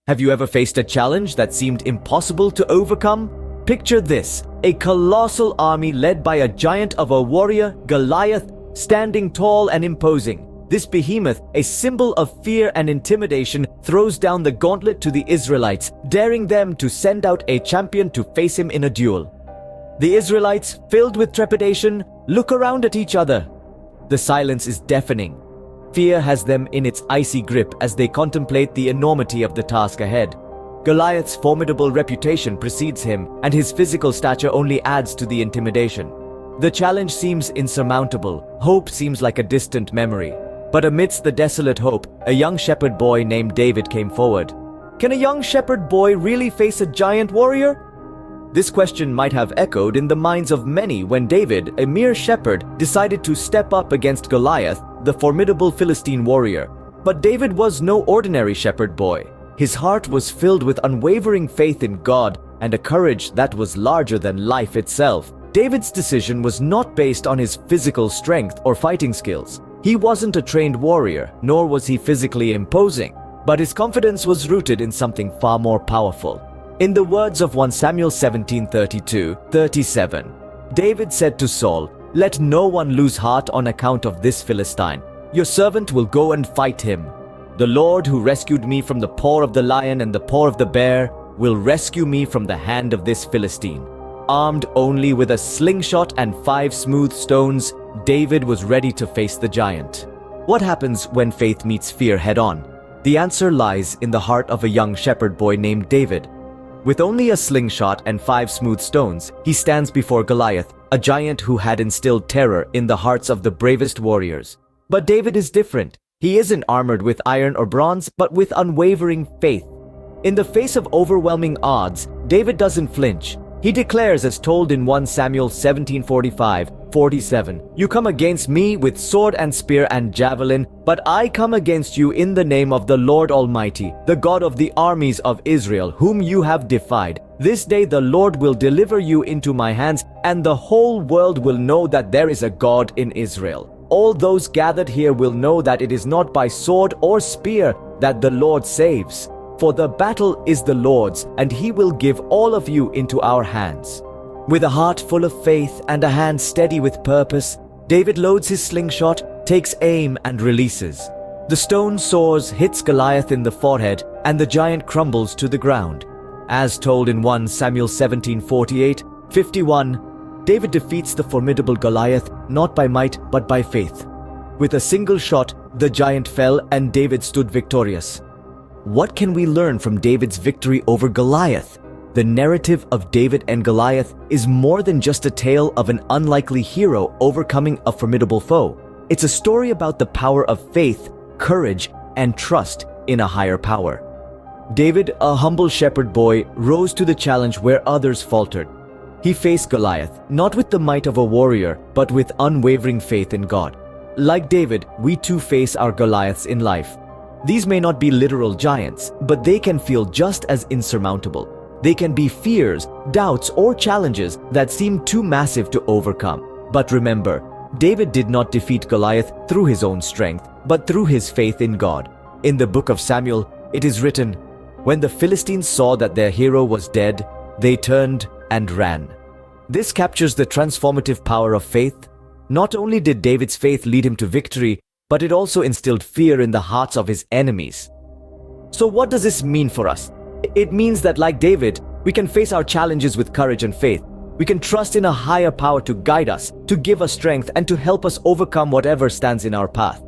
Have you ever faced a challenge that seemed impossible to overcome? Picture this, a colossal army led by a giant of a warrior, Goliath, standing tall and imposing. This behemoth, a symbol of fear and intimidation, throws down the gauntlet to the Israelites, daring them to send out a champion to face him in a duel. The Israelites, filled with trepidation, look around at each other. The silence is deafening. Fear has them in its icy grip as they contemplate the enormity of the task ahead. Goliath's formidable reputation precedes him, and his physical stature only adds to the intimidation. The challenge seems insurmountable. Hope seems like a distant memory. But amidst the desolate hope, a young shepherd boy named David came forward. Can a young shepherd boy really face a giant warrior? This question might have echoed in the minds of many when David, a mere shepherd, decided to step up against Goliath, the formidable Philistine warrior. But David was no ordinary shepherd boy. His heart was filled with unwavering faith in God and a courage that was larger than life itself. David's decision was not based on his physical strength or fighting skills. He wasn't a trained warrior, nor was he physically imposing, but his confidence was rooted in something far more powerful. In the words of 1 Samuel 17:32-37, David said to Saul, "Let no one lose heart on account of this Philistine. Your servant will go and fight him. The Lord who rescued me from the paw of the lion and the paw of the bear will rescue me from the hand of this Philistine." Armed only with a slingshot and 5 smooth stones, David was ready to face the giant. What happens when faith meets fear head-on? The answer lies in the heart of a young shepherd boy named David. With only a slingshot and 5 smooth stones, he stands before Goliath, a giant who had instilled terror in the hearts of the bravest warriors. But David is different. He isn't armored with iron or bronze, but with unwavering faith. In the face of overwhelming odds, David doesn't flinch. He declares, as told in 1 Samuel 17:45-47, "You come against me with sword and spear and javelin, but I come against you in the name of the Lord Almighty, the God of the armies of Israel, whom you have defied. This day the Lord will deliver you into my hands, and the whole world will know that there is a God in Israel. All those gathered here will know that it is not by sword or spear that the Lord saves. For the battle is the Lord's, and he will give all of you into our hands." With a heart full of faith and a hand steady with purpose, David loads his slingshot, takes aim, and releases. The stone soars, hits Goliath in the forehead, and the giant crumbles to the ground. As told in 1 Samuel 17:48-51, David defeats the formidable Goliath not by might but by faith. With a single shot, the giant fell and David stood victorious. What can we learn from David's victory over Goliath? The narrative of David and Goliath is more than just a tale of an unlikely hero overcoming a formidable foe. It's a story about the power of faith, courage, and trust in a higher power. David, a humble shepherd boy, rose to the challenge where others faltered. He faced Goliath, not with the might of a warrior, but with unwavering faith in God. Like David, we too face our Goliaths in life. These may not be literal giants, but they can feel just as insurmountable. They can be fears, doubts, or challenges that seem too massive to overcome. But remember, David did not defeat Goliath through his own strength, but through his faith in God. In the book of Samuel, it is written, "When the Philistines saw that their hero was dead, they turned and ran." This captures the transformative power of faith. Not only did David's faith lead him to victory, but it also instilled fear in the hearts of his enemies. So what does this mean for us? It means that, like David, we can face our challenges with courage and faith. We can trust in a higher power to guide us, to give us strength, and to help us overcome whatever stands in our path.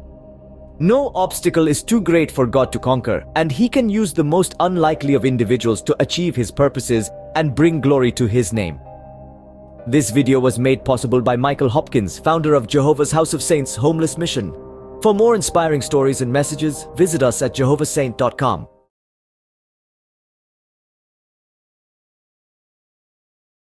No obstacle is too great for God to conquer, and He can use the most unlikely of individuals to achieve His purposes and bring glory to His name. This video was made possible by Michael Hopkins, founder of Jehovah's House of Saints Homeless Mission. For more inspiring stories and messages, visit us at jehovahsaint.com.